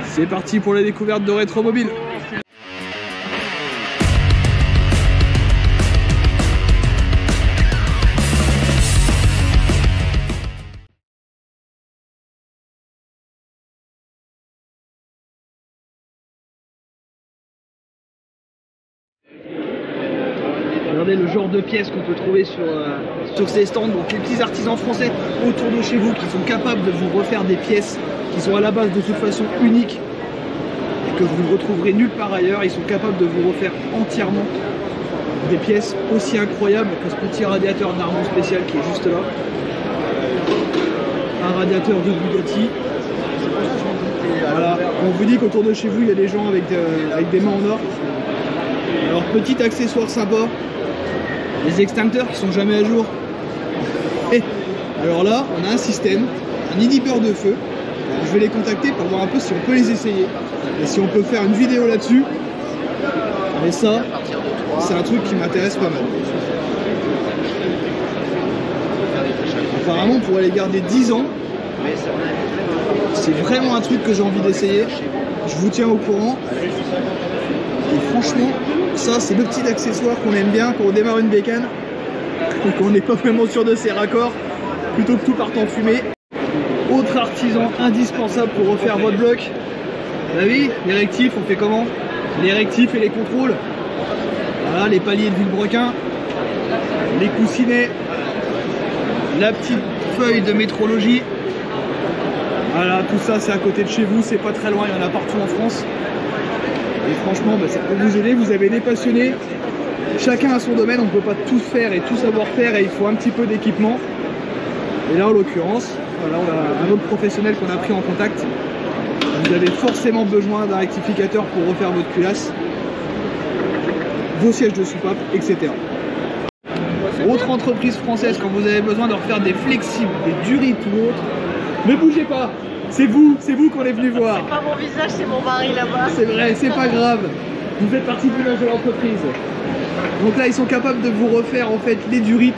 C'est parti pour la découverte de Rétromobile. Regardez le genre de pièces qu'on peut trouver sur ces stands. Donc les petits artisans français autour de chez vous qui sont capables de vous refaire des pièces qui sont à la base de toute façon uniques et que vous ne retrouverez nulle part ailleurs. Ils sont capables de vous refaire entièrement des pièces aussi incroyables que ce petit radiateur d'Armand spécial qui est juste là. Un radiateur de Bugatti. Voilà. On vous dit qu'autour de chez vous il y a des gens avec des mains en or. Alors petit accessoire sympa, les extincteurs qui sont jamais à jour. Et alors là, on a un système, un inhibiteur de feu. Alors, je vais les contacter pour voir un peu si on peut les essayer et si on peut faire une vidéo là-dessus. Mais ça, c'est un truc qui m'intéresse pas mal. Apparemment, on pourrait les garder 10 ans. C'est vraiment un truc que j'ai envie d'essayer. Je vous tiens au courant. Et franchement, ça c'est le petit accessoire qu'on aime bien quand on démarre une bécane et qu'on n'est pas vraiment sûr de ses raccords, plutôt que tout parte en fumée. Autre artisan indispensable pour refaire votre bloc. Bah oui, les rectifs, on fait comment? Les rectifs et les contrôles. Voilà, les paliers de Villebrequin, les coussinets, la petite feuille de métrologie. Voilà, tout ça c'est à côté de chez vous, c'est pas très loin, il y en a partout en France. Et franchement, bah, ça peut vous aider, vous avez des passionnés, chacun a son domaine, on ne peut pas tout faire et tout savoir faire et il faut un petit peu d'équipement. Et là en l'occurrence, voilà, on a un autre professionnel qu'on a pris en contact. Vous avez forcément besoin d'un rectificateur pour refaire votre culasse, vos sièges de soupape, etc. Autre entreprise française, quand vous avez besoin de refaire des flexibles, des durites ou autres, ne bougez pas, c'est vous qu'on est venu voir. C'est pas mon visage, c'est mon mari là-bas. C'est vrai, c'est pas grave. Vous faites partie du linge de l'entreprise. Donc là, ils sont capables de vous refaire en fait les durites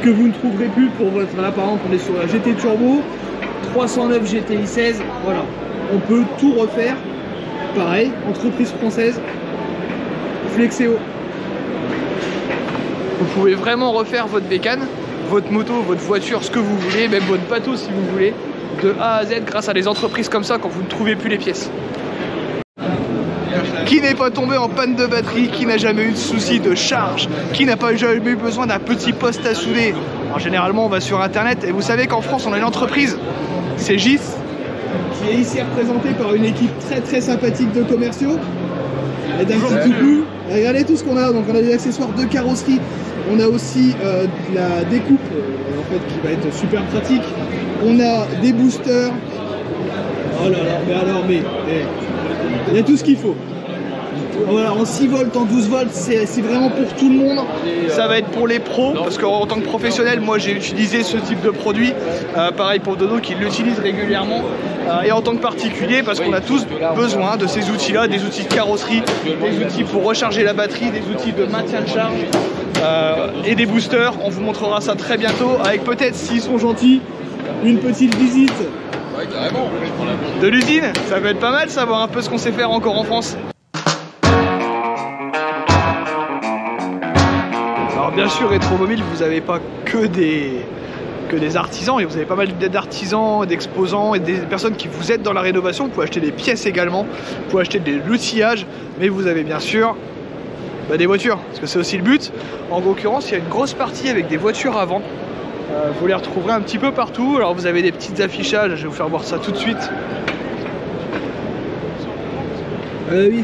que vous ne trouverez plus pour votre. Là, par exemple, on est sur la GT Turbo, 309 GTI 16. Voilà, on peut tout refaire. Pareil, entreprise française, Flexeo. Vous pouvez vraiment refaire votre bécane, votre moto, votre voiture, ce que vous voulez, même votre bateau si vous voulez, de A à Z grâce à des entreprises comme ça quand vous ne trouvez plus les pièces. Qui n'est pas tombé en panne de batterie, qui n'a jamais eu de souci de charge, qui n'a pas jamais eu besoin d'un petit poste à souder. Alors généralement on va sur internet et vous savez qu'en France on a une entreprise, c'est GIS, qui est ici représentée par une équipe très sympathique de commerciaux. Et d'un petit coucou, regardez tout ce qu'on a, donc on a des accessoires de carrosserie, on a aussi de la découpe en fait, qui va être super pratique, on a des boosters, oh là là, mais il y a tout ce qu'il faut. Voilà, en 6 volts, en 12 volts, c'est vraiment pour tout le monde. Ça va être pour les pros, parce qu'en tant que professionnel, moi j'ai utilisé ce type de produit. Pareil pour Dodo qui l'utilise régulièrement. Et en tant que particulier, parce qu'on a tous besoin de ces outils-là, des outils de carrosserie, des outils pour recharger la batterie, des outils de maintien de charge et des boosters. On vous montrera ça très bientôt, avec peut-être, s'ils sont gentils, une petite visite de l'usine. Ça peut être pas mal, savoir un peu ce qu'on sait faire encore en France. Alors bien sûr, Rétromobile, vous n'avez pas que des artisans, et vous avez pas mal d'artisans, d'exposants et des personnes qui vous aident dans la rénovation. Vous pouvez acheter des pièces également, vous pouvez acheter de l'outillage, mais vous avez bien sûr des voitures, parce que c'est aussi le but. En l'occurrence, il y a une grosse partie avec des voitures à vendre. Vous les retrouverez un petit peu partout. Alors vous avez des petits affichages, je vais vous faire voir ça tout de suite. Oui,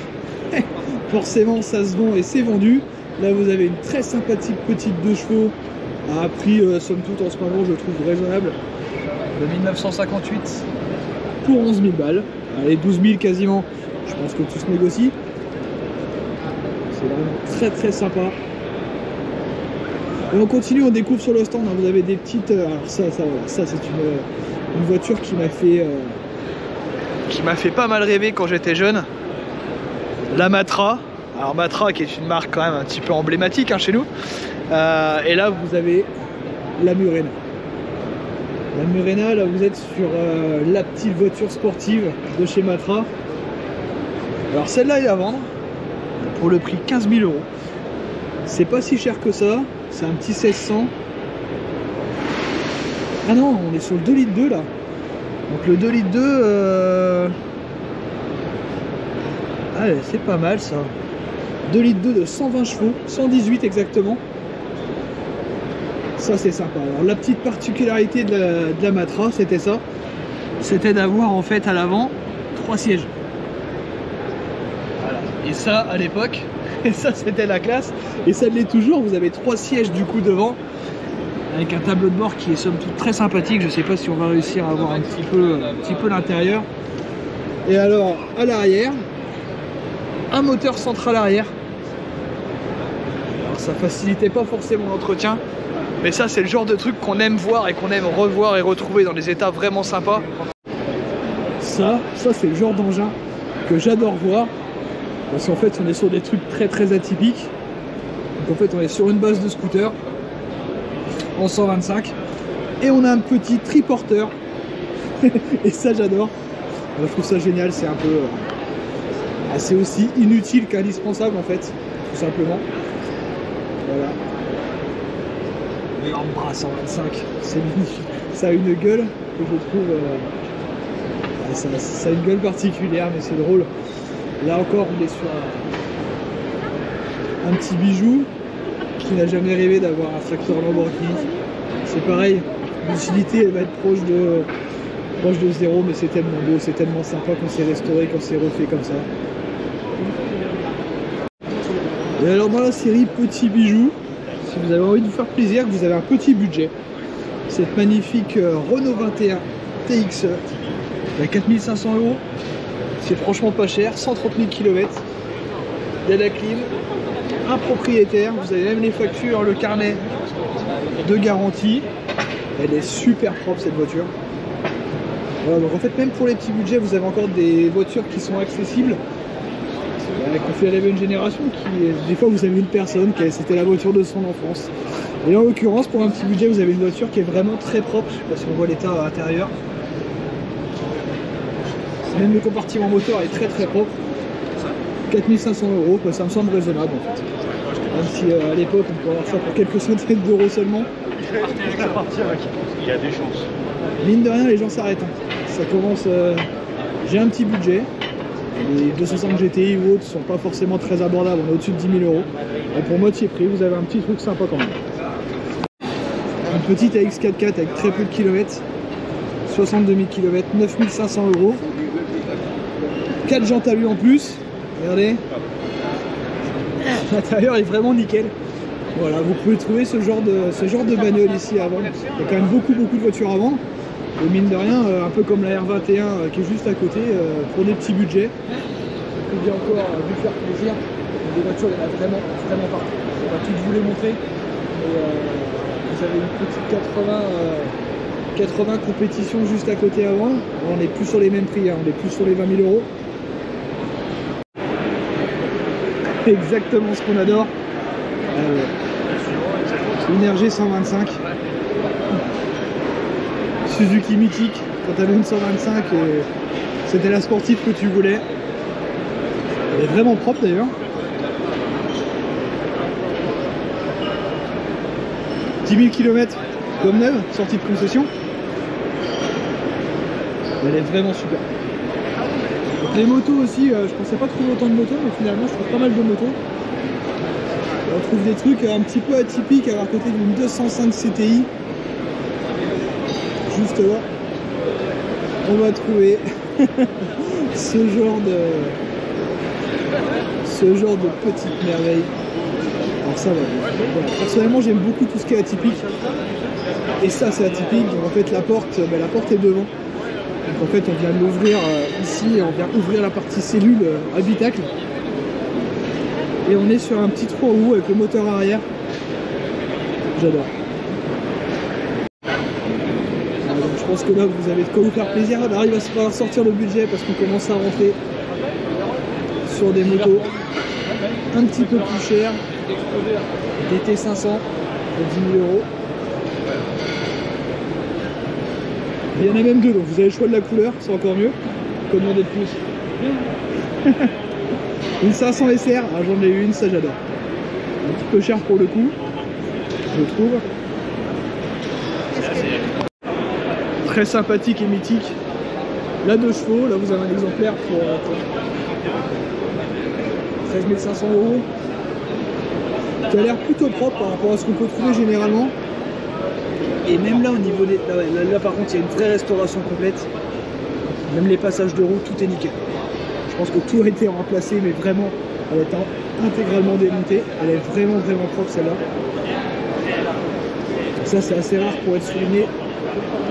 forcément ça se vend et c'est vendu. Là vous avez une très sympathique petite 2 chevaux à un prix somme toute en ce moment je trouve raisonnable, de 1958 pour 11 000 balles. Allez, 12 000 quasiment, je pense que tout se négocie. C'est vraiment très sympa. Et on continue, on découvre sur le stand, hein, vous avez des petites... alors ça c'est une voiture qui m'a fait pas mal rêver quand j'étais jeune. La Matra. Alors Matra qui est une marque quand même un petit peu emblématique hein, chez nous. Et là vous avez la Murena. La Murena, là vous êtes sur la petite voiture sportive de chez Matra. Alors celle-là est à vendre pour le prix 15 000 €. C'est pas si cher que ça, c'est un petit 1600. Ah non, on est sur le 2,2 litres là. Donc le 2,2 litres, ah, c'est pas mal ça. 2,2 litres de 120 chevaux, 118 exactement. Ça c'est sympa. Alors la petite particularité de la Matra, c'était ça. C'était d'avoir en fait à l'avant 3 sièges. Voilà. Et ça à l'époque, et ça c'était la classe. Et ça l'est toujours, vous avez 3 sièges du coup devant. Avec un tableau de bord qui est somme toute très sympathique. Je sais pas si on va réussir à avoir un petit peu l'intérieur. Et alors à l'arrière, un moteur central arrière. Alors ça facilitait pas forcément l'entretien. Mais ça c'est le genre de truc qu'on aime voir et qu'on aime revoir et retrouver dans des états vraiment sympas. Ça c'est le genre d'engin que j'adore voir. Parce qu'en fait on est sur des trucs très atypiques. Donc en fait on est sur une base de scooter en 125. Et on a un petit triporteur. Et ça j'adore. Je trouve ça génial, c'est un peu... c'est aussi inutile qu'indispensable en fait, tout simplement. Voilà. L'Ambra 125, c'est magnifique. Ça a une gueule que je trouve... ça a une gueule particulière, mais c'est drôle. Là encore, on est sur un petit bijou qui n'a jamais rêvé d'avoir un tracteur Lamborghini. C'est pareil, l'utilité elle va être proche de zéro, mais c'est tellement beau, c'est tellement sympa quand c'est restauré, quand c'est refait comme ça. Et alors dans la série Petit Bijou, si vous avez envie de vous faire plaisir, que vous avez un petit budget, cette magnifique Renault 21 TXE à 4 500 €, c'est franchement pas cher, 130 000 km, il y a la clim, un propriétaire, vous avez même les factures, le carnet de garantie, elle est super propre cette voiture. Voilà, donc en fait même pour les petits budgets vous avez encore des voitures qui sont accessibles, qu'on fait rêver une génération qui, des fois vous avez une personne qui c'était la voiture de son enfance. Et en l'occurrence pour un petit budget vous avez une voiture qui est vraiment très propre, je sais pas si on voit l'état à l'intérieur. Même le compartiment moteur est très propre. 4 500 €, bah, ça me semble raisonnable en fait. Même si à l'époque on peut avoir ça pour quelques centaines d'euros seulement. Il y a des chances. Mine de rien les gens s'arrêtent. Ça commence. J'ai un petit budget. Les 260 GTI ou autres sont pas forcément très abordables, on est au-dessus de 10 000 €. Et pour moitié prix, vous avez un petit truc sympa quand même. Une petite AX 4x4 avec très peu de kilomètres, 62 000 km, 9 500 €. 4 jantes à lui en plus, regardez. L'intérieur est vraiment nickel. Voilà, vous pouvez trouver ce genre de bagnole ici à vendre. Il y a quand même beaucoup de voitures à vendre. Et mine de rien, un peu comme la R21 qui est juste à côté, pour des petits budgets. Je peux dire encore, vous faire plaisir. Des voitures, il y en a vraiment partout. On va toutes vous les montrer. Et, vous avez une petite 80 compétitions juste à côté à vendre. On n'est plus sur les mêmes prix, hein. On est plus sur les 20 000 €. Exactement ce qu'on adore. Une RG 125. Suzuki mythique, quand tu avais une 125 et c'était la sportive que tu voulais. Elle est vraiment propre d'ailleurs. « 10 000 km comme neuve, sortie de concession. » Elle est vraiment super. Donc les motos aussi, je pensais pas trouver autant de motos, mais finalement je trouve pas mal de motos. On trouve des trucs un petit peu atypiques à côté d'une 205 CTI. Juste là, on va trouver ce genre de petite merveille. Alors ça va. Voilà. Personnellement j'aime beaucoup tout ce qui est atypique. Et ça c'est atypique, donc en fait la porte est devant. Donc en fait on vient l'ouvrir ici, on vient ouvrir la partie cellule habitacle. Et on est sur un petit trou en haut avec le moteur arrière. J'adore. Donc je pense que là vous avez de quoi vous faire plaisir. On arrive à se faire sortir le budget parce qu'on commence à rentrer sur des motos un petit peu plus chères. Des T500 pour 10 000 €. Il y en a même deux, donc vous avez le choix de la couleur, c'est encore mieux. Que demander de plus? Une 500 SR, ah, j'en ai eu une, ça j'adore. Un petit peu cher pour le coup, je trouve. Très sympathique et mythique. La 2 chevaux, là vous avez un exemplaire pour 13 500 €. Qui a l'air plutôt propre par rapport à ce qu'on peut trouver généralement. Et même là au niveau des... Là par contre il y a une vraie restauration complète. Même les passages de roue, tout est nickel. Je pense que tout a été remplacé, mais vraiment, elle est intégralement démontée. Elle est vraiment propre celle-là. Ça c'est assez rare pour être souligné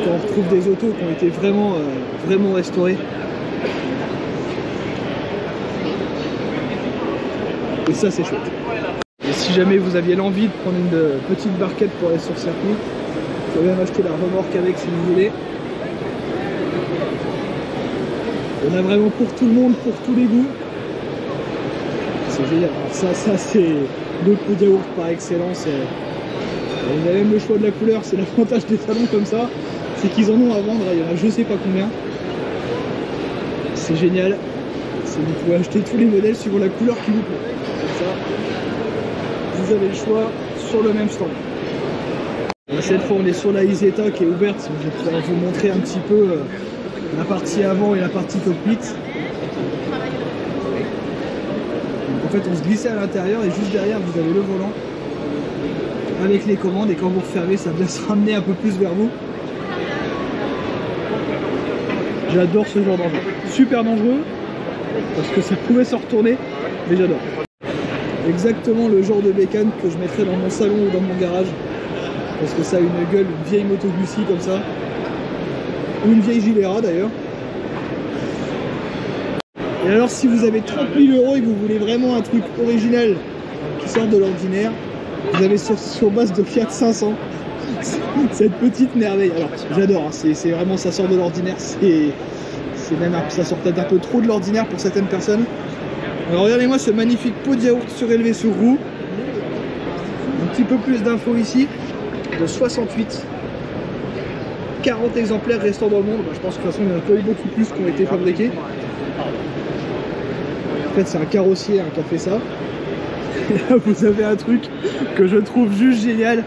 quand on retrouve des autos qui ont été vraiment restaurées. Et ça c'est chouette. Et si jamais vous aviez l'envie de prendre une petite barquette pour aller sur le circuit, vous pouvez même acheter la remorque avec si vous voulez. On a vraiment pour tout le monde, pour tous les goûts. C'est génial. Alors ça c'est le pot de yaourt par excellence. On a même le choix de la couleur, c'est l'avantage des salons comme ça, c'est qu'ils en ont à vendre, il y en a je sais pas combien. C'est génial. Vous pouvez acheter tous les modèles suivant la couleur qui vous plaît. Comme ça, vous avez le choix sur le même stand. Cette fois on est sur la Isetta qui est ouverte, je vais pouvoir vous montrer un petit peu la partie avant et la partie cockpit. Donc en fait on se glissait à l'intérieur et juste derrière vous avez le volant avec les commandes et quand vous refermez ça vient se ramener un peu plus vers vous. J'adore ce genre d'engin. Super dangereux parce que ça pouvait se retourner, mais j'adore. Exactement le genre de bécane que je mettrais dans mon salon ou dans mon garage. Parce que ça a une gueule, une vieille Moto Guzzi comme ça. Ou une vieille Gilera d'ailleurs. Et alors si vous avez 30 000 € et que vous voulez vraiment un truc original qui sort de l'ordinaire, vous avez sur base de Fiat 500 cette petite merveille. Alors j'adore, hein, c'est vraiment, ça sort de l'ordinaire, c'est même ça sort peut-être un peu trop de l'ordinaire pour certaines personnes. Alors regardez-moi ce magnifique pot de yaourt surélevé sur roue. Un petit peu plus d'infos ici. De 68, 40 exemplaires restants dans le monde. Je pense que de toute façon il n'y en a pas eu beaucoup plus qui ont été fabriqués. En fait c'est un carrossier qui a fait ça. Et là vous avez un truc que je trouve juste génial.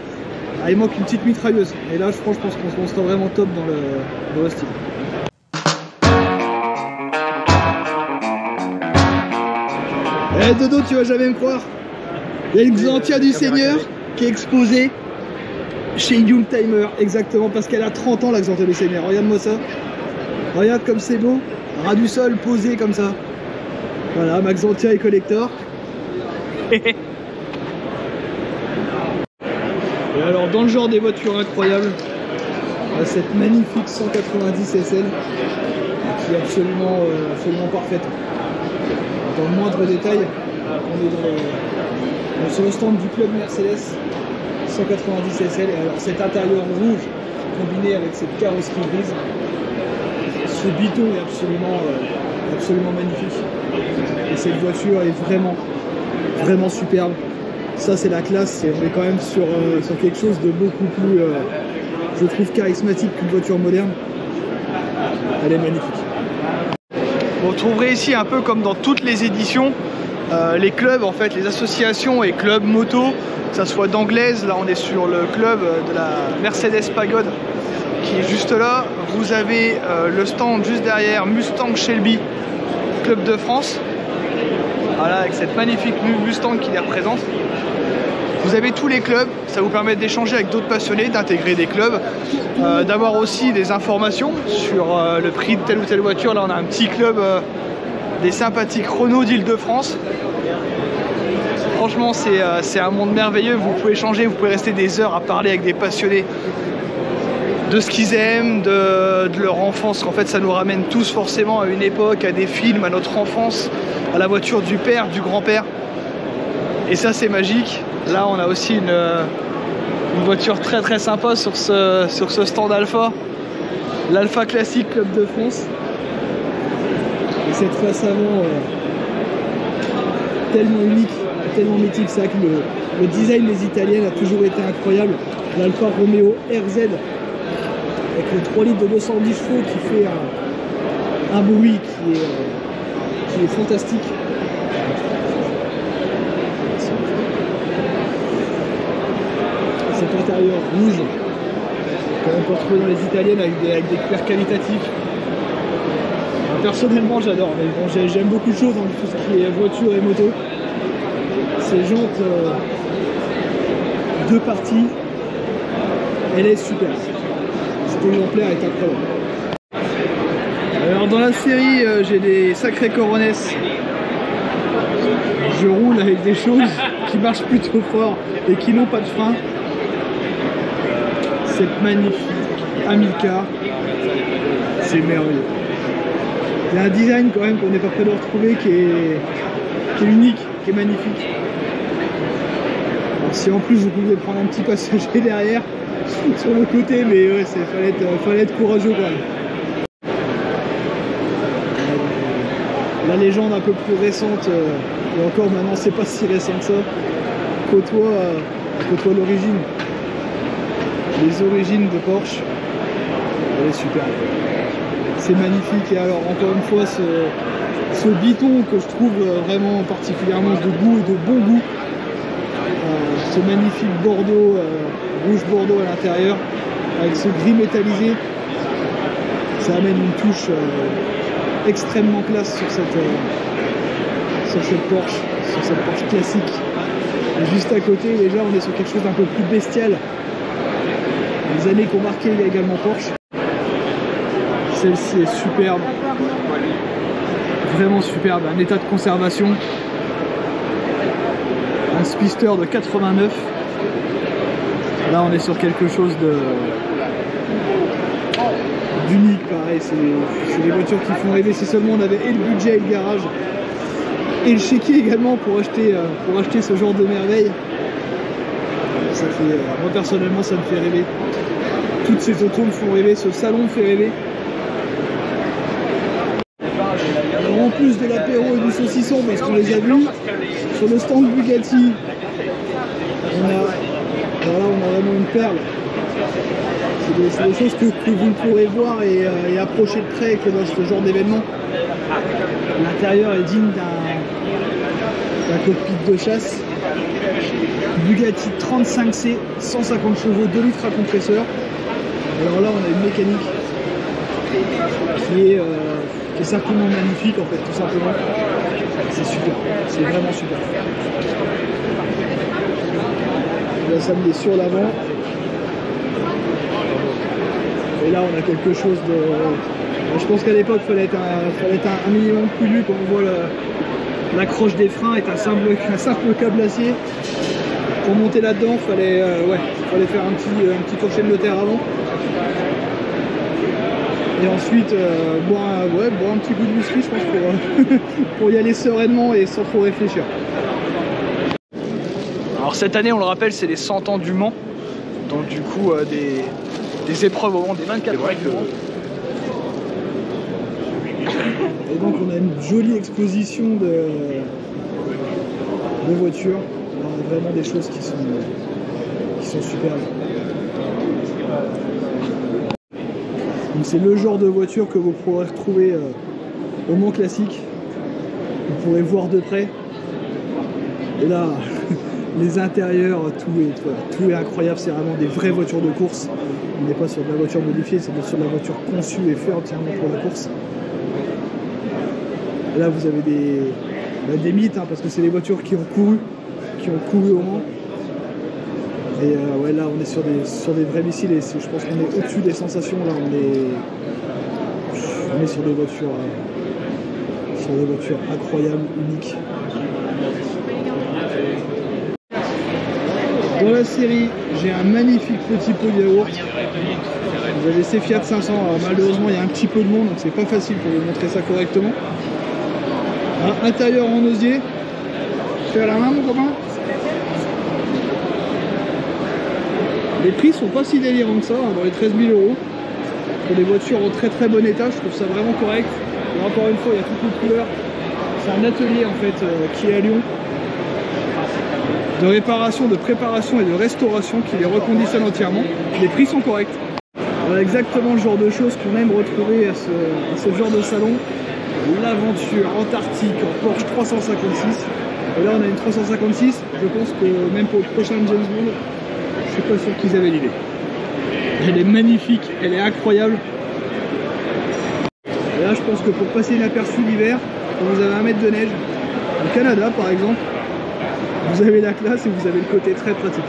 Ah, il manque une petite mitrailleuse. Et là je pense qu'on sera vraiment top dans le style. Eh Dodo, tu vas jamais me croire. Il y a une Xantia du Seigneur qui est exposée chez Youngtimer, exactement, parce qu'elle a 30 ans la Xantia du Seigneur. Regarde-moi ça. Regarde comme c'est beau. Ras du sol, posé comme ça. Voilà, ma Xantia est collector. Et alors, dans le genre des voitures incroyables, on a cette magnifique 190 SL qui est absolument parfaite. Dans le moindre détail, on est sur le stand du club Mercedes 190 SL. Et alors cet intérieur rouge combiné avec cette carrosserie grise, ce biton est absolument magnifique. Et cette voiture est vraiment superbe. Ça c'est la classe, on est quand même sur quelque chose de beaucoup plus, je trouve, charismatique qu'une voiture moderne. Elle est magnifique. Vous trouverez ici, un peu comme dans toutes les éditions, les clubs, en fait, les associations et clubs moto, que ça soit d'anglaise. Là on est sur le club de la Mercedes Pagode qui est juste là. Vous avez le stand juste derrière, Mustang Shelby, Club de France. Voilà, avec cette magnifique Mustang qui les représente. Vous avez tous les clubs, ça vous permet d'échanger avec d'autres passionnés, d'intégrer des clubs, d'avoir aussi des informations sur le prix de telle ou telle voiture. Là on a un petit club des sympathiques Renault d'Île-de-France. Franchement c'est un monde merveilleux, vous pouvez échanger, vous pouvez rester des heures à parler avec des passionnés de ce qu'ils aiment, de leur enfance. En fait ça nous ramène tous forcément à une époque, à des films, à notre enfance, à la voiture du père, du grand-père. Et ça c'est magique. Là on a aussi une voiture très sympa sur ce stand Alpha, l'Alpha classique Club de France. Et cette face avant tellement unique, tellement mythique. C'est vrai que le design des Italiennes a toujours été incroyable. L'Alfa Romeo RZ avec le 3 litres de 210 chevaux qui fait un bruit qui est fantastique. Cet intérieur rouge qu'on peut retrouver dans les italiennes avec des cuirs qualitatifs. Personnellement j'adore, mais bon, j'aime beaucoup de choses dans tout ce qui est voiture et moto. Ces jantes deux parties, elle est super. Cet exemplaire est incroyable. Alors dans la série j'ai des sacrés Coronesses. Je roule avec des choses qui marchent plutôt fort et qui n'ont pas de frein. Cette magnifique Amilcar, c'est merveilleux. Il y a un design quand même qu'on n'est pas prêt de retrouver qui est unique, qui est magnifique. Alors, si en plus vous pouvez prendre un petit passager derrière sur le côté, mais ouais, fallait être courageux quand même. La légende un peu plus récente, et encore maintenant c'est pas si récent que ça, côtoie l'origine. Les origines de Porsche, elle est super. C'est magnifique et alors encore une fois ce biton que je trouve vraiment particulièrement de goût et de bon goût. Ce magnifique bordeaux, rouge bordeaux à l'intérieur avec ce gris métallisé, ça amène une touche extrêmement classe sur cette Porsche classique. Et juste à côté déjà on est sur quelque chose d'un peu plus bestial. Les années qu'ont marqué également Porsche. Celle-ci est superbe, vraiment superbe, un état de conservation. Un Spister de 89. Là on est sur quelque chose d'unique, pareil, c'est des voitures qui font rêver. Si seulement on avait et le budget et le garage et le chéquier également pour acheter ce genre de merveille. Ça fait, moi personnellement ça me fait rêver. Toutes ces autos me font rêver, ce salon me fait rêver. Alors en plus de l'apéro et du saucisson, parce qu'on les a vus, sur le stand Bugatti, on a vraiment une perle. C'est des choses que vous pourrez voir et approcher de près dans ce genre d'événement. L'intérieur est digne d'un cockpit de chasse. Bugatti 35C, 150 chevaux, 2 litres à compresseur. Alors là on a une mécanique qui est simplement magnifique en fait, tout simplement. C'est super, c'est vraiment super. Là ça me met sur l'avant. Et là on a quelque chose de... Je pense qu'à l'époque il fallait être un minimum plus lu quand on voit l'accroche des freins est un simple câble acier. Pour monter là-dedans, fallait faire un petit crochet de notaire avant. Et ensuite, boire un petit goût de whisky, je pense, pour y aller sereinement et sans trop réfléchir. Alors cette année, on le rappelle, c'est les 100 ans du Mans. Donc du coup, des épreuves au Mans, des 24 heures du Mans. Et donc on a une jolie exposition de voitures. On a vraiment des choses qui sont superbes. Donc c'est le genre de voiture que vous pourrez retrouver au Mans classique. Vous pourrez voir de près. Et là, les intérieurs, tout est incroyable. C'est vraiment des vraies voitures de course. On n'est pas sur de la voiture modifiée, c'est sur de la voiture conçue et faite entièrement pour la course. Et là vous avez des mythes, hein, parce que c'est des voitures qui ont couru au Mans. Et ouais, là on est sur des vrais missiles et je pense qu'on est au-dessus des sensations. Là on est sur des voitures incroyables, uniques. Dans la série, j'ai un magnifique petit pot de yaourt. Vous avez ces Fiat 500. Alors malheureusement il y a un petit peu de monde, donc c'est pas facile pour vous montrer ça correctement. Un intérieur en osier. Fais à la main mon copain. Les prix sont pas si délirants que ça, hein, dans les 13 000 €. Pour des voitures en très très bon état, je trouve ça vraiment correct. Et encore une fois, il y a toutes les couleurs. C'est un atelier en fait qui est à Lyon, de réparation, de préparation et de restauration qui les reconditionne entièrement. Les prix sont corrects. Voilà exactement le genre de choses qu'on aime retrouver à ce genre de salon. L'aventure antarctique en Porsche 356. Et là on a une 356, je pense que même pour le prochain James Bond, je suis pas sûr qu'ils avaient l'idée. Elle est magnifique, elle est incroyable. Et là je pense que pour passer inaperçu l'hiver, quand vous avez 1 mètre de neige, au Canada par exemple, vous avez la classe et vous avez le côté très pratique.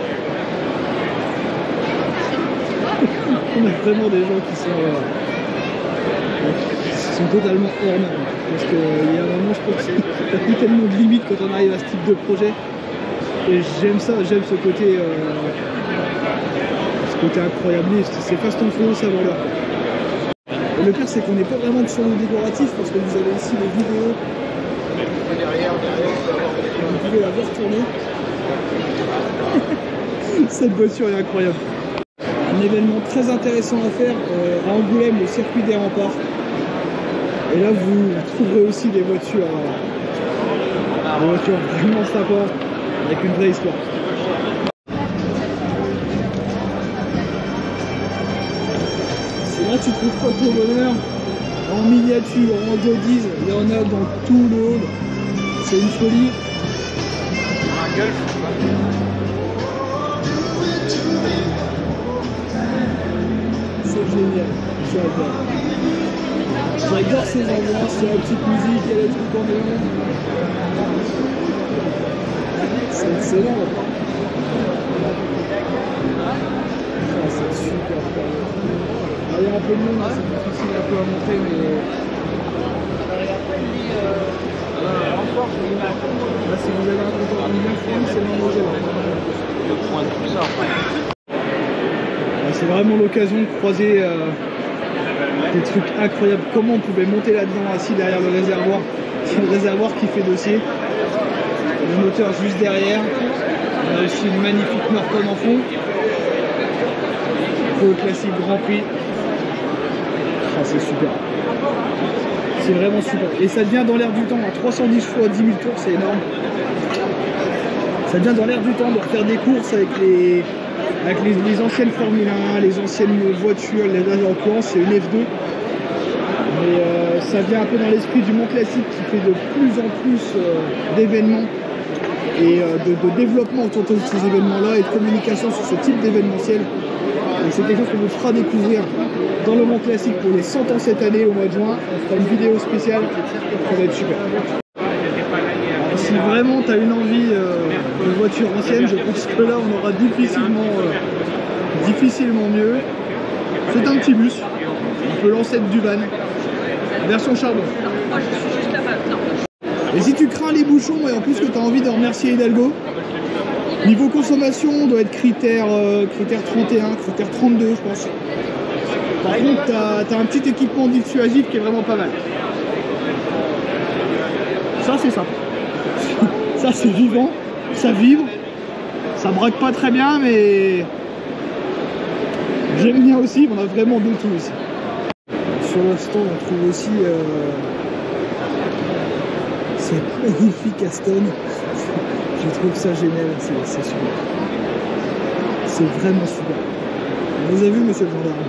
On a vraiment des gens qui sont totalement hors normes. Parce qu'il y a vraiment, je pense qu'il n'y a plus tellement de limites quand on arrive à ce type de projet. Et j'aime ça, j'aime ce côté incroyable. C'est Fast and Furious avant l'heure. Le pire, c'est qu'on n'est pas vraiment sur le décoratif parce que vous avez ici les vidéos. Vous pouvez la voir tourner. Cette voiture est incroyable. Un événement très intéressant à faire à Angoulême, le circuit des remparts. Et là, vous trouverez aussi des voitures vraiment sympas, avec une vraie histoire. C'est là que tu trouves pas ton bonheur. En miniature, en Dodies, il y en a dans tout le hall. C'est une folie. Un Golf. C'est génial, j'adore. J'adore ces ambiances, il y a la petite musique, il y a les trucs en néon. C'est excellent. Ah, c'est super cool. Il y a un peu de monde, c'est difficile un peu à montrer, mais... Là, si vous avez un compteur à 9 francs, c'est l'endroit. Le point de tout ça. C'est vraiment l'occasion de croiser des trucs incroyables. Comment on pouvait monter là-dedans assis derrière le réservoir. C'est le réservoir qui fait dossier. Le moteur juste derrière. On a aussi une magnifique Norton en fond. Pour le classique Grand Prix. Ah, c'est super. C'est vraiment super. Et ça devient dans l'air du temps. À 310 fois 10 000 tours, c'est énorme. Ça devient dans l'air du temps de refaire des courses avec les anciennes Formule 1, les anciennes voitures, là en l'occurrence c'est une F2. Mais ça vient un peu dans l'esprit du monde classique qui fait de plus en plus d'événements et de développement autour de ces événements-là et de communication sur ce type d'événementiel. Et c'est quelque chose qu'on vous fera découvrir dans le monde classique pour les 100 ans cette année au mois de juin. On fera une vidéo spéciale, ça va être super. Alors, si vraiment tu as une envie de voiture ancienne, je pense que là on aura difficilement mieux. C'est un petit bus, un peu l'ancêtre du van, version charbon. Et si tu crains les bouchons et en plus que tu as envie de remercier Hidalgo, niveau consommation, on doit être critère 31, critère 32 je pense. Par contre, tu as un petit équipement dissuasif qui est vraiment pas mal. Ça c'est ça. Ça c'est vivant, ça vibre, ça braque pas très bien mais j'aime bien aussi, on a vraiment de tout ici. Sur le stand on trouve aussi cette magnifique Aston. Je trouve ça génial, c'est super. C'est vraiment super. Vous avez vu monsieur le gendarme?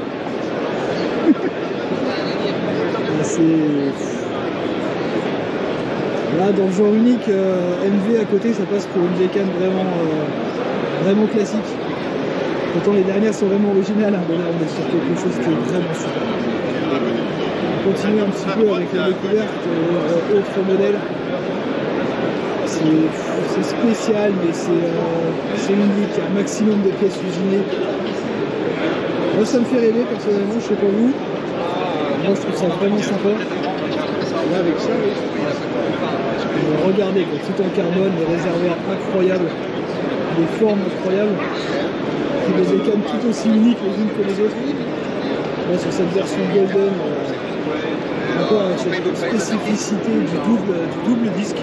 Là dans le genre unique MV à côté ça passe pour une bécane vraiment classique. Pourtant les dernières sont vraiment originales, hein, mais là on est sur quelque chose qui est vraiment super. On continue un petit peu avec la découverte autres modèles. C'est spécial mais c'est unique, un maximum de pièces usinées. Moi ça me fait rêver personnellement, je sais pas vous. Moi je trouve ça vraiment sympa. Là avec ça, regardez quoi, tout en carbone, des réservoirs incroyables, des formes incroyables, et des bécanes tout aussi uniques les unes que les autres. Là sur cette version Golden, encore avec cette spécificité du double disque.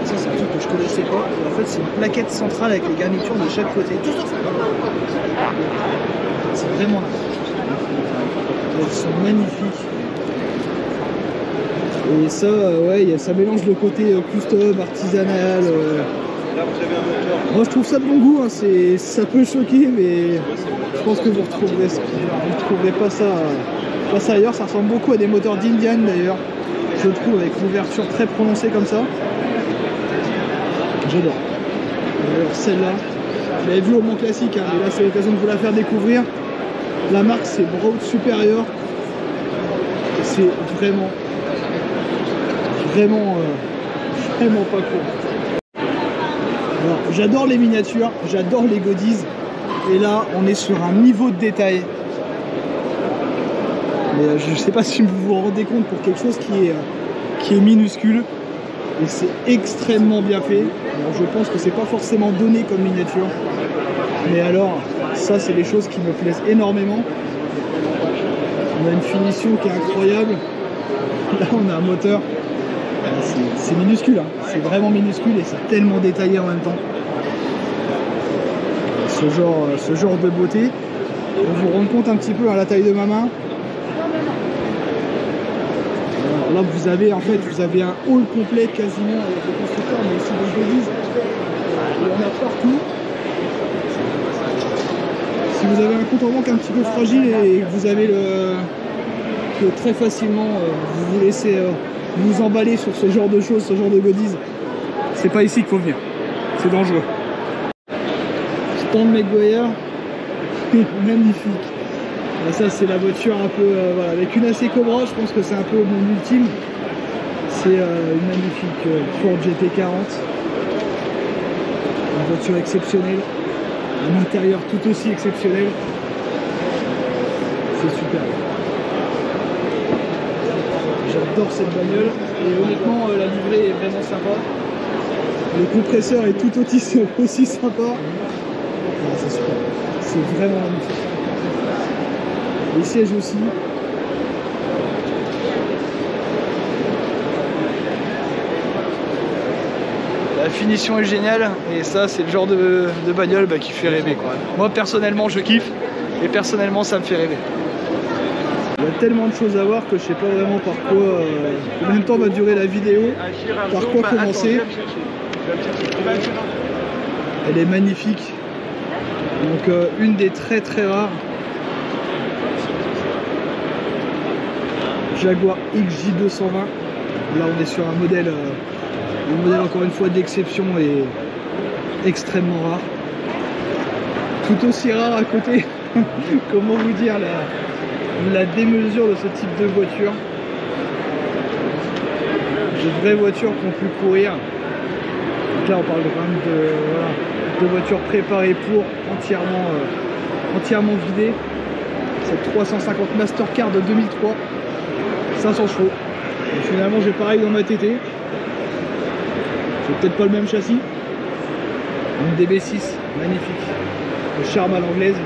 Ça c'est un truc que je connaissais pas. Et en fait c'est une plaquette centrale avec les garnitures de chaque côté. C'est vraiment... Elles sont magnifiques. Et ça, ouais, ça mélange le côté custom, artisanal, Là, vous avez un moteur. Moi je trouve ça de bon goût, hein. Ça peut choquer, mais je pense que vous retrouverez pas ça ailleurs. Ça ressemble beaucoup à des moteurs d'Indian d'ailleurs, je trouve, avec une ouverture très prononcée comme ça. J'adore. Alors celle-là, vous l'avez vu au Mont Classique, hein, mais là c'est l'occasion de vous la faire découvrir. La marque c'est Broad Superior. C'est vraiment pas cool. Alors j'adore les miniatures, j'adore les goodies. Et là on est sur un niveau de détail. Mais je sais pas si vous vous rendez compte pour quelque chose qui est minuscule. Et c'est extrêmement bien fait. Alors, je pense que c'est pas forcément donné comme miniature. Mais alors, ça c'est des choses qui me plaisent énormément. On a une finition qui est incroyable. Là on a un moteur. C'est minuscule, hein. C'est vraiment minuscule et c'est tellement détaillé en même temps. Ce genre de beauté. Pour vous rendre compte un petit peu à la taille de ma main. Alors là vous avez un hall complet quasiment avec le constructeur, mais aussi des goodies. Il y en a partout. Si vous avez un compte en banque un petit peu fragile et que vous avez que très facilement vous vous laissez vous emballer sur ce genre de choses, ce genre de goodies, c'est pas ici qu'il faut venir. C'est dangereux. Stand Maguire, magnifique. Et ça c'est la voiture un peu voilà, avec une AC Cobra, je pense que c'est un peu mon ultime. C'est une magnifique Ford GT40. Une voiture exceptionnelle. Un intérieur tout aussi exceptionnel. C'est super. J'adore cette bagnole et honnêtement la livrée est vraiment sympa. Le compresseur est tout aussi sympa. Ah, c'est super. C'est vraiment magnifique. Les sièges aussi. La finition est géniale et ça c'est le genre de bagnole qui fait rêver, quoi. Moi personnellement je kiffe et personnellement ça me fait rêver. Il y a tellement de choses à voir que je sais pas vraiment par quoi, combien de temps va durer la vidéo, par quoi commencer. Elle est magnifique. Donc une des très rares Jaguar XJ220. Là on est sur un modèle encore une fois d'exception et extrêmement rare. Tout aussi rare à côté, comment vous dire la démesure de ce type de voiture. De vraies voitures qui ont pu courir. Donc là on parle vraiment de voitures préparées pour entièrement vidées. Cette 350 Mastercard de 2003, 500 chevaux. Et finalement j'ai pareil dans ma TT. C'est peut-être pas le même châssis. Une DB6 magnifique, de charme à l'anglaise.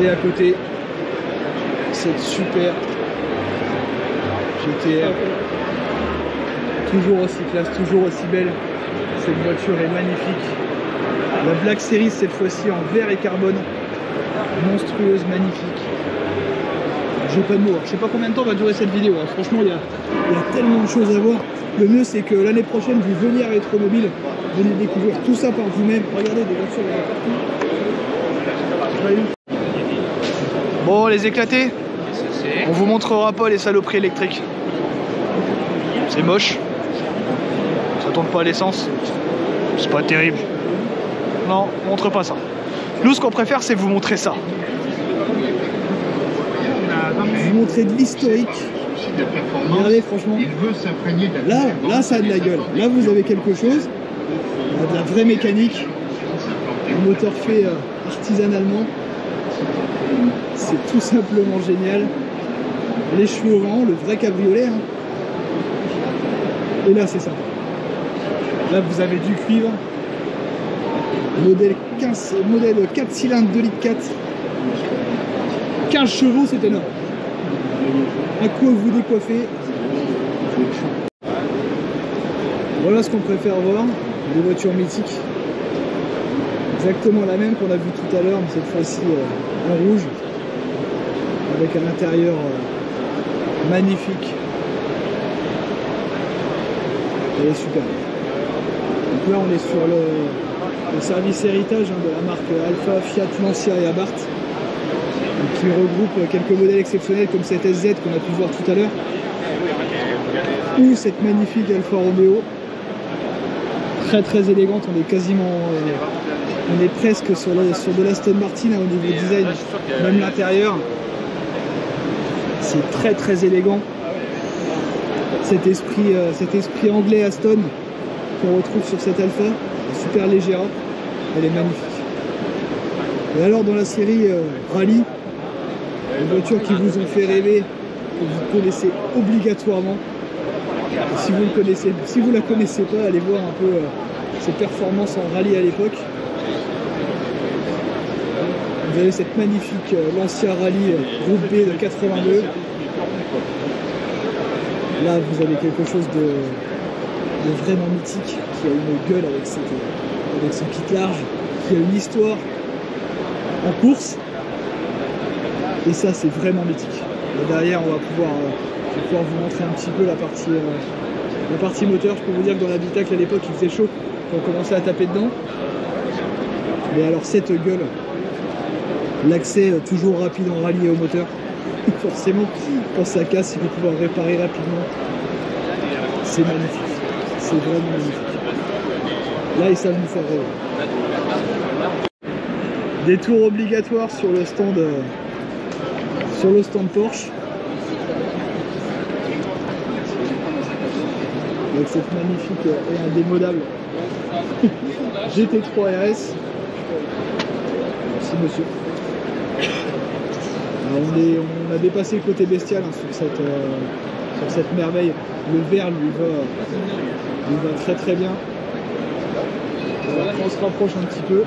Et à côté, cette super GTR. Toujours aussi classe, toujours aussi belle. Cette voiture est magnifique. La Black Series cette fois-ci en verre et carbone. Monstrueuse, magnifique. J'ai pas de mots. Je sais pas combien de temps va durer cette vidéo. Franchement, il y a tellement de choses à voir. Le mieux c'est que l'année prochaine vous veniez à Rétromobile, venez découvrir tout ça par vous-même. Regardez des voitures partout. Bon les éclatés, on vous montrera pas les saloperies électriques. C'est moche. Ça tourne pas à l'essence. C'est pas terrible. Non, on montre pas ça. Nous ce qu'on préfère c'est vous montrer ça. Vous montrer de l'historique. Regardez franchement, là ça a de la gueule, là vous avez quelque chose, de la vraie mécanique, un moteur fait artisanalement, c'est tout simplement génial, les cheveux au vent, le vrai cabriolet, hein. Et là c'est sympa, là vous avez du cuivre, modèle 4 cylindres 2 litres 4, 15 chevaux c'est énorme. À quoi vous décoiffer. Voilà ce qu'on préfère voir, des voitures mythiques. Exactement la même qu'on a vue tout à l'heure, mais cette fois-ci en rouge, avec un intérieur magnifique. Elle est super. Donc là on est sur le service héritage de la marque Alfa, Fiat, Lancia et Abarth, qui regroupe quelques modèles exceptionnels comme cette SZ qu'on a pu voir tout à l'heure, ou cette magnifique Alfa Romeo, très élégante. On est quasiment, on est presque sur de l'Aston Martin au niveau design, même l'intérieur, c'est très élégant. Cet esprit anglais Aston qu'on retrouve sur cette Alfa, super légère, elle est magnifique. Et alors dans la série Rallye, les voitures qui vous ont fait rêver, que vous connaissez obligatoirement. Et si vous la connaissez pas, allez voir un peu ses performances en rallye à l'époque. Vous avez cette magnifique Lancia Rallye Groupe B de 82. Là, vous avez quelque chose de vraiment mythique, qui a une gueule avec son kit large, qui a une histoire en course. Et ça, c'est vraiment mythique. Et derrière, je vais pouvoir vous montrer un petit peu la partie moteur. Je peux vous dire que dans l'habitacle à l'époque, il faisait chaud quand on commençait à taper dedans. Mais alors cette gueule, l'accès toujours rapide en rallye et au moteur. Forcément, quand ça casse, il faut pouvoir réparer rapidement. C'est magnifique. C'est vraiment magnifique. Là, ils savent nous faire rêver. Des tours obligatoires sur le stand Porsche. Avec cette magnifique et indémodable GT3 RS. Merci monsieur. Alors on a dépassé le côté bestial sur cette merveille. Le vert lui va très bien. Alors, on se rapproche un petit peu.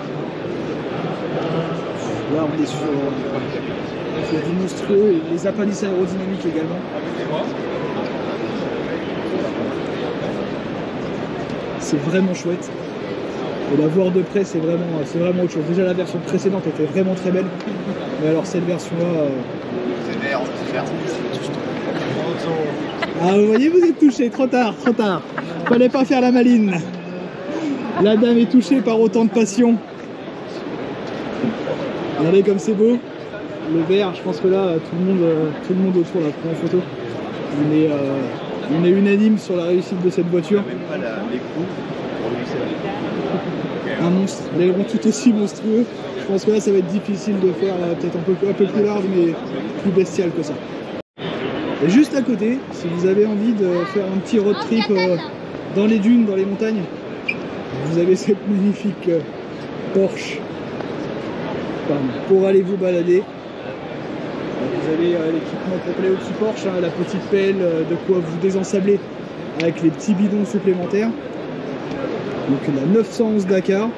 Là on est sur du monstrueux et les appendices aérodynamiques également. C'est vraiment chouette. Et la voir de près, c'est vraiment autre chose. Déjà la version précédente était vraiment très belle. Mais alors cette version-là... C'est vert, c'est vert. Ah vous voyez, vous êtes touché, trop tard. Fallait pas faire la maline. La dame est touchée par autant de passion. Regardez comme c'est beau. Le vert, je pense que là, tout le monde autour là, prend en photo. On est unanime sur la réussite de cette voiture. Un monstre, l'aileron tout aussi monstrueux. Je pense que là ça va être difficile de faire peut-être un peu plus large mais plus bestial que ça. Et juste à côté, si vous avez envie de faire un petit road trip dans les dunes, dans les montagnes, vous avez cette magnifique Porsche pour aller vous balader. Vous avez l'équipement complet au-dessus Porsche, la petite pelle, de quoi vous désensabler avec les petits bidons supplémentaires. Donc la 911 Dakar.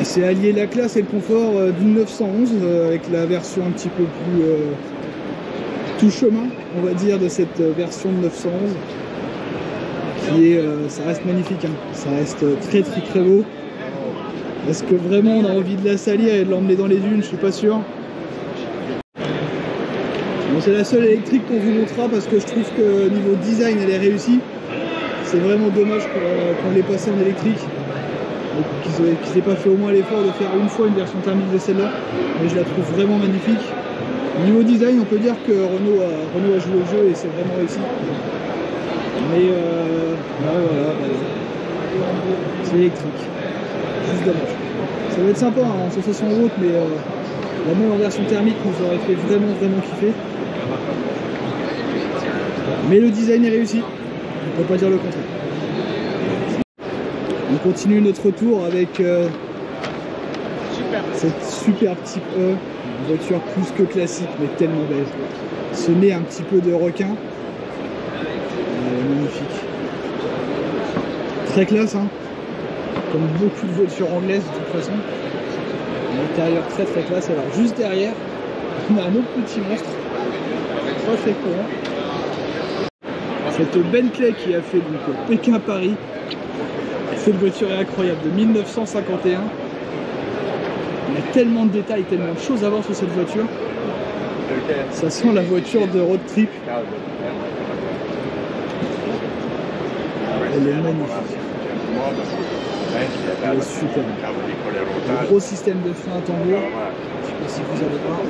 C'est allié la classe et le confort d'une 911 avec la version un petit peu plus tout chemin, on va dire, de cette version de 911 qui est, ça reste magnifique, hein. Ça reste très beau. Est-ce que vraiment on a envie de la salir et de l'emmener dans les dunes? Je suis pas sûr. Bon, c'est la seule électrique qu'on vous montrera parce que je trouve que niveau design elle est réussie. C'est vraiment dommage qu'on l'ait passé en électrique, qu'ils n'aient pas fait au moins l'effort de faire une fois une version thermique de celle-là, mais je la trouve vraiment magnifique. Niveau design, on peut dire que Renault a joué au jeu et c'est vraiment réussi. Mais voilà. C'est électrique. Juste dommage. Ça va être sympa en sensation haute, mais la même en version thermique nous aurait fait vraiment kiffer. Mais le design est réussi. On ne peut pas dire le contraire. On continue notre tour avec cette superbe Type E, une voiture plus que classique mais tellement belle. Ce nez un petit peu de requin. Magnifique. Très classe, hein, comme beaucoup de voitures anglaises de toute façon. L'intérieur très classe. Alors juste derrière, on a un autre petit monstre, pas très courant. Cette Bentley qui a fait donc Pékin-Paris. Cette voiture est incroyable, de 1951. Il y a tellement de détails, tellement de choses à voir sur cette voiture. Ça sent la voiture de road trip. Elle est magnifique. Elle est super. Un gros système de frein à tambour. Je sais pas si vous allez voir.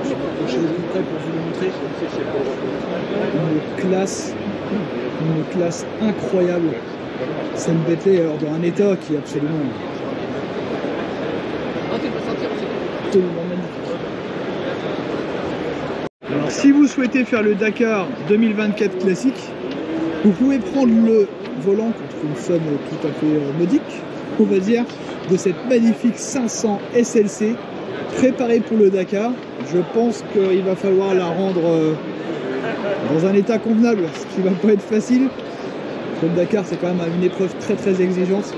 Je vais m'approcher de plus près pour vous le montrer. Une classe incroyable. C'est une Bentley alors dans un état qui est absolument magnifique. Alors si vous souhaitez faire le Dakar 2024 classique, vous pouvez prendre le volant contre une somme tout à fait modique, on va dire, de cette magnifique 500 SLC préparée pour le Dakar. Je pense qu'il va falloir la rendre dans un état convenable, ce qui va pas être facile. Le Dakar, c'est quand même une épreuve très très exigeante.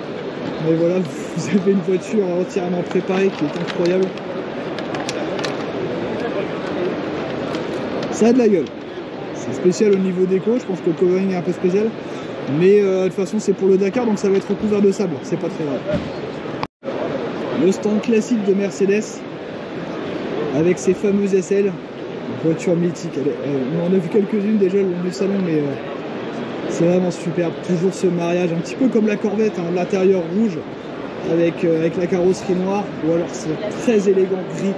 Mais voilà, vous avez une voiture entièrement préparée qui est incroyable. Ça a de la gueule. C'est spécial au niveau déco, je pense que le covering est un peu spécial. Mais de toute façon, c'est pour le Dakar, donc ça va être recouvert de sable. C'est pas très grave. Le stand classique de Mercedes, avec ses fameuses SL. Voiture mythique. On en a vu quelques-unes déjà le long du salon, mais c'est vraiment superbe. Toujours ce mariage, un petit peu comme la Corvette, hein, l'intérieur rouge avec la carrosserie noire, ou alors c'est très élégant gris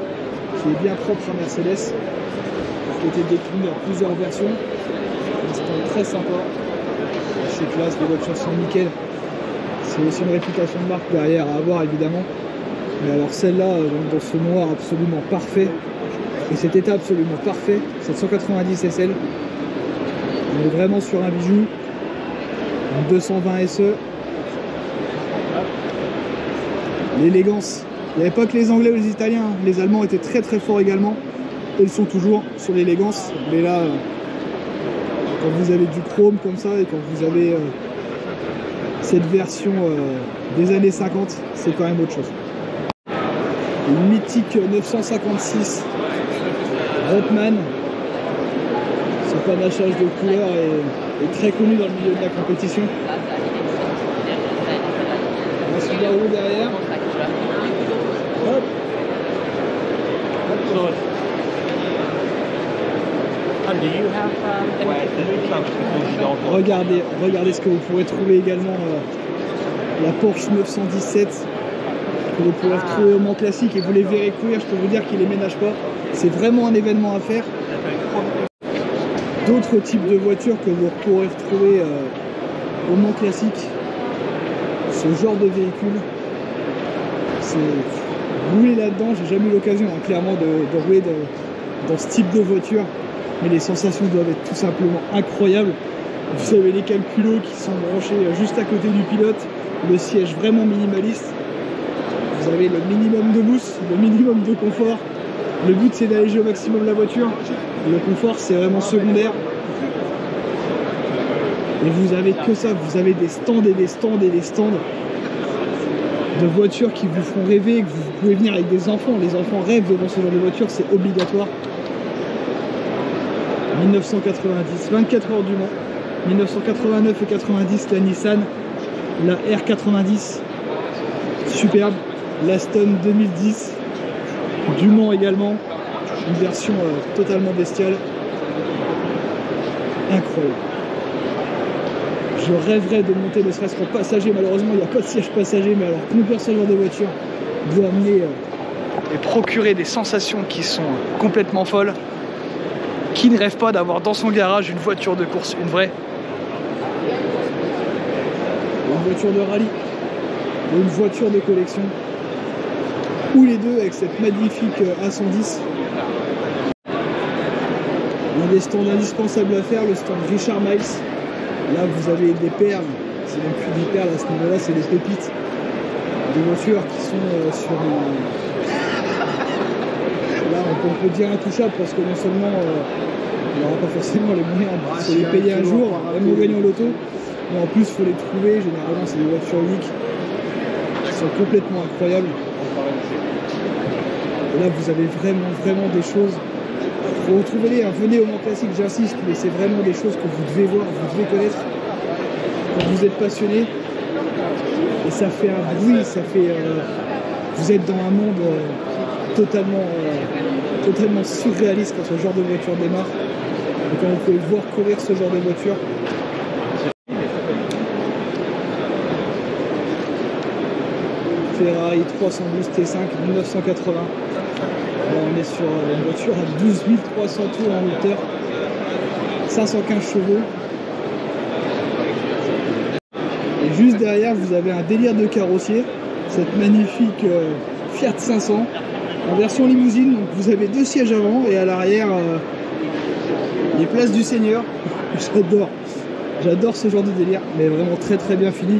qui est bien propre à Mercedes, qui a été décliné en plusieurs versions. Un stand très sympa. Chez classe, les voitures sont nickel. C'est aussi une réputation de marque derrière à avoir évidemment. Mais alors celle-là, dans ce noir absolument parfait, et cet état absolument parfait, 790 SL. On est vraiment sur un bijou. Une 220 SE. L'élégance. Il n'y avait pas que les Anglais ou les Italiens, hein. Les Allemands étaient très très forts également. Et ils sont toujours sur l'élégance. Mais là, quand vous avez du chrome comme ça et quand vous avez cette version des années 50, c'est quand même autre chose. Une mythique 956 Rothman. Son panachage de couleurs est très connu dans le milieu de la compétition. On a Subaru derrière. Hop. Regardez ce que vous pourrez trouver également, la Porsche 917 que vous pourrez retrouver au Mans Classique, et vous les verrez courir, je peux vous dire qu'ils les ménagent pas. C'est vraiment un événement à faire. D'autres types de voitures que vous pourrez retrouver au Mans Classique, ce genre de véhicule, rouler là-dedans, j'ai jamais eu l'occasion hein, clairement de rouler dans ce type de voiture, mais les sensations doivent être tout simplement incroyables. Vous savez, les calculos qui sont branchés juste à côté du pilote, le siège vraiment minimaliste, vous avez le minimum de mousse, le minimum de confort. Le but c'est d'alléger au maximum la voiture, le confort c'est vraiment secondaire. Et vous avez que ça, vous avez des stands et des stands et des stands de voitures qui vous feront rêver, que vous pouvez venir avec des enfants. Les enfants rêvent devant ce genre de voiture, c'est obligatoire. 1990, 24 heures du Mans. 1989 et 90, la Nissan, la R90, superbe. L'Aston 2010, du Mans également, une version totalement bestiale, incroyable. Je rêverais de monter ne serait-ce qu'en passager, malheureusement il n'y a pas de siège passager, mais alors conduire ce genre de voiture doit amener et procurer des sensations qui sont complètement folles. Qui ne rêve pas d'avoir dans son garage une voiture de course, une vraie? Une voiture de rallye, ou une voiture de collection, ou les deux avec cette magnifique A110. Un des stands indispensables à faire, le stand Richard Miles. Là vous avez des perles, c'est même plus des perles à ce niveau-là, c'est des pépites. Des voitures qui sont sur un... Là on peut dire intouchable parce que non seulement on n'aura pas forcément les moyens de les payer un jour, même au gagnant l'auto, mais en plus il faut les trouver, généralement c'est des voitures uniques qui sont complètement incroyables. Et là vous avez vraiment des choses. Retrouvez-les, hein, venez au Mans Classique, j'insiste, mais c'est vraiment des choses que vous devez voir, vous devez connaître quand vous êtes passionné. Et ça fait un bruit, ça fait... vous êtes dans un monde totalement surréaliste quand ce genre de voiture démarre. Et quand vous pouvez voir courir ce genre de voiture. Ferrari 312 T5 1980. Là, on est sur une voiture à 12 300 tours en hauteur, 515 chevaux. Et juste derrière, vous avez un délire de carrossier, cette magnifique Fiat 500 en version limousine. Donc vous avez 2 sièges avant et à l'arrière les places du Seigneur. J'adore ce genre de délire, mais vraiment très très bien fini.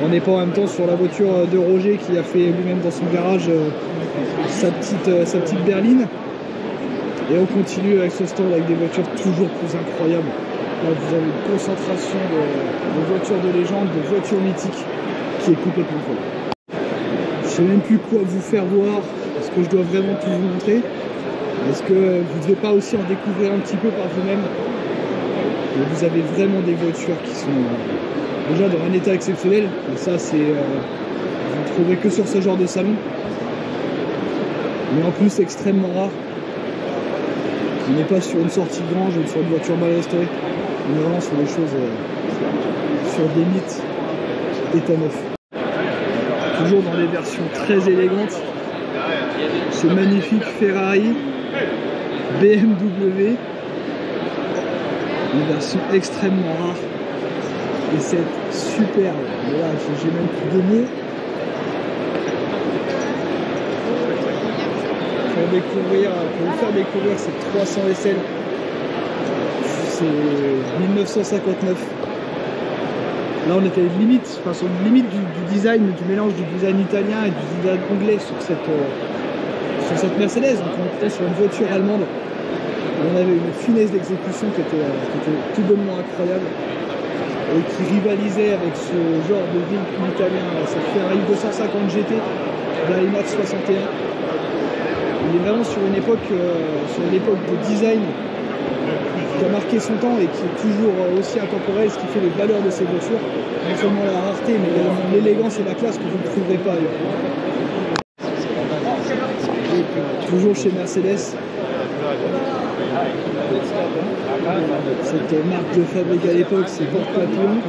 On n'est pas en même temps sur la voiture de Roger qui a fait lui-même dans son garage sa petite berline. Et on continue avec ce stand avec des voitures toujours plus incroyables. Là, vous avez une concentration de voitures de légende, de voitures mythiques qui est complètement folle. Je sais même plus quoi vous faire voir. Est-ce que je dois vraiment tout vous montrer? Est-ce que vous ne devez pas aussi en découvrir un petit peu par vous-même? Vous avez vraiment des voitures qui sont déjà dans un état exceptionnel. Et ça, c'est vous ne trouverez que sur ce genre de salon. Mais en plus, extrêmement rare. On n'est pas sur une sortie de grange ou sur une voiture mal restaurée. On est vraiment sur des choses, sur des mythes état neuf. Toujours dans des versions très élégantes. Ce magnifique Ferrari, BMW, une version extrêmement rare. Et cette superbe, voilà, j'ai même plus de mots. Pour vous faire découvrir cette 300 SL, c'est 1959. Là on était limite, enfin sur une limite du design, du mélange du design italien et du design anglais sur cette Mercedes. Donc on était sur une voiture allemande. On avait une finesse d'exécution qui était tout bonnement incroyable et qui rivalisait avec ce genre de véhicule italien, cette Ferrari 250 GT de la IMAX 61. Il est vraiment sur une époque de design qui a marqué son temps et qui est toujours aussi intemporel, ce qui fait les valeurs de ces voitures. Non seulement la rareté, mais également l'élégance et la classe que vous ne trouverez pas ailleurs. Toujours chez Mercedes. Cette marque de fabrique à l'époque, c'est Porte-Papillon.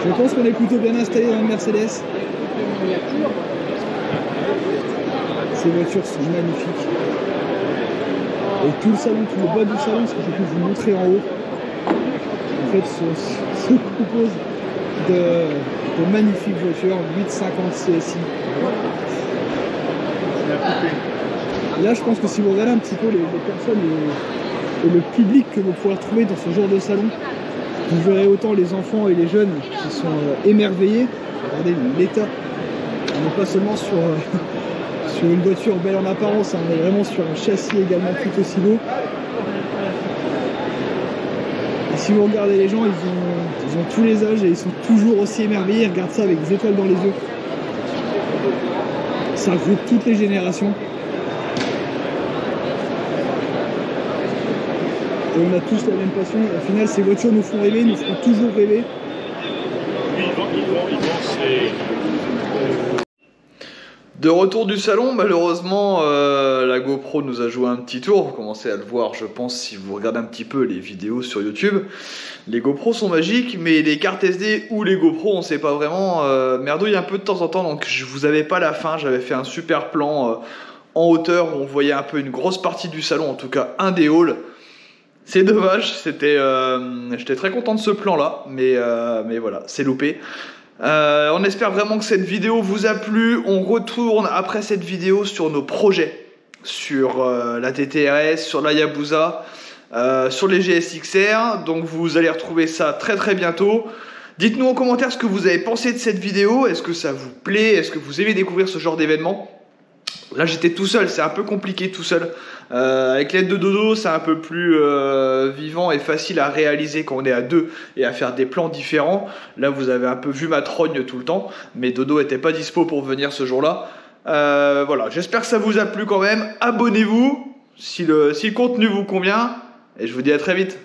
Je pense qu'on est plutôt bien installé dans une Mercedes. Ces voitures sont magnifiques. Et tout le salon, tout le bas du salon, ce que je peux vous montrer en haut, en fait, se compose de magnifiques voitures, 850 CSI. Là, je pense que si vous regardez un petit peu les personnes et le public que vous pourrez retrouver dans ce genre de salon, vous verrez autant les enfants et les jeunes qui sont émerveillés. Regardez l'état. On n'est pas seulement sur une voiture belle en apparence, on est vraiment sur un châssis également tout aussi beau. Et si vous regardez les gens, ils ont tous les âges et ils sont toujours aussi émerveillés. Ils regardent ça avec des étoiles dans les yeux. Ça regroupe toutes les générations. Et on a tous la même passion. Au final, ces voitures nous font rêver, nous feront toujours rêver. De retour du salon, malheureusement, la GoPro nous a joué un petit tour. Vous commencez à le voir, je pense, si vous regardez un petit peu les vidéos sur YouTube. Les GoPros sont magiques, mais les cartes SD ou les GoPro, on sait pas vraiment. Merdouille un peu de temps en temps, donc je vous avais pas la fin. J'avais fait un super plan en hauteur où on voyait un peu une grosse partie du salon, en tout cas un des halls. C'est dommage, j'étais très content de ce plan-là, mais voilà, c'est loupé. On espère vraiment que cette vidéo vous a plu. On retourne après cette vidéo sur nos projets, sur la TTRS, sur la Hayabusa, sur les GSXR. Donc vous allez retrouver ça très très bientôt. Dites-nous en commentaire ce que vous avez pensé de cette vidéo. Est-ce que ça vous plaît? Est-ce que vous aimez découvrir ce genre d'événement? Là j'étais tout seul, c'est un peu compliqué tout seul. Avec l'aide de Dodo, c'est un peu plus vivant et facile à réaliser quand on est à deux et à faire des plans différents. Là vous avez un peu vu ma trogne tout le temps, mais Dodo était pas dispo pour venir ce jour-là. Voilà, j'espère que ça vous a plu quand même. Abonnez-vous si le contenu vous convient et je vous dis à très vite.